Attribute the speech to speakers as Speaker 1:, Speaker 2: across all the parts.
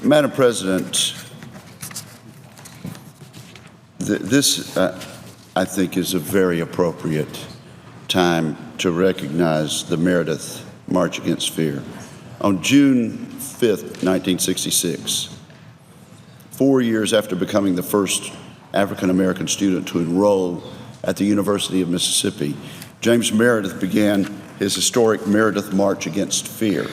Speaker 1: Madam President, this, I think, is a very appropriate time to recognize the Meredith March Against Fear. On June 5th, 1966, 4 years after becoming the first African-American student to enroll at the University of Mississippi, James Meredith began his historic Meredith March Against Fear.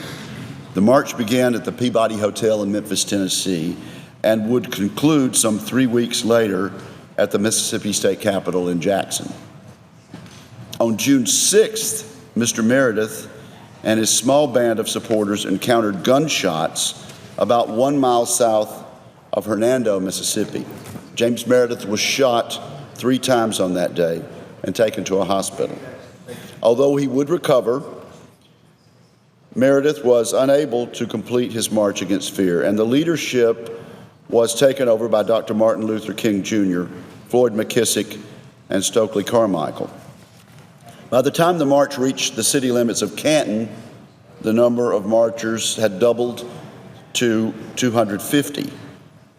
Speaker 1: The march began at the Peabody Hotel in Memphis, Tennessee, and would conclude some 3 weeks later at the Mississippi State Capitol in Jackson. On June 6th, Mr. Meredith and his small band of supporters encountered gunshots about 1 mile south of Hernando, Mississippi. James Meredith was shot 3 times on that day and taken to a hospital. Although he would recover, Meredith was unable to complete his march against fear, and the leadership was taken over by Dr. Martin Luther King Jr., Floyd McKissick, and Stokely Carmichael. By the time the march reached the city limits of Canton, the number of marchers had doubled to 250.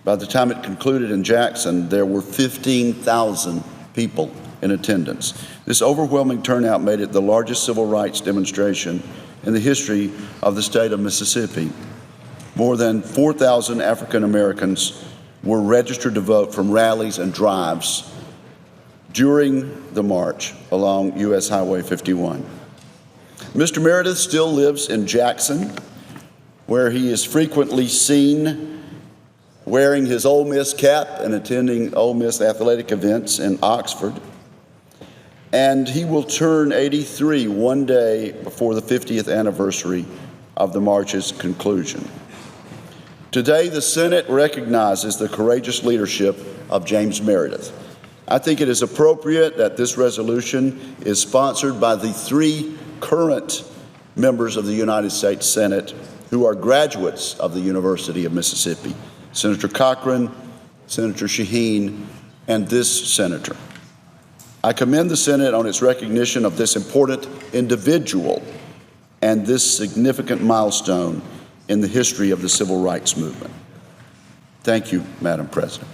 Speaker 1: By the time it concluded in Jackson, there were 15,000 people in attendance. This overwhelming turnout made it the largest civil rights demonstration in the history of the state of Mississippi. More than 4,000 African Americans were registered to vote from rallies and drives during the march along U.S. Highway 51. Mr. Meredith still lives in Jackson, where he is frequently seen wearing his Ole Miss cap and attending Ole Miss athletic events in Oxford. And he will turn 83 one day before the 50th anniversary of the march's conclusion. Today, the Senate recognizes the courageous leadership of James Meredith. I think it is appropriate that this resolution is sponsored by the 3 current members of the United States Senate who are graduates of the University of Mississippi, Senator Cochran, Senator Shaheen, and this senator. I commend the Senate on its recognition of this important individual and this significant milestone in the history of the civil rights movement. Thank you, Madam President.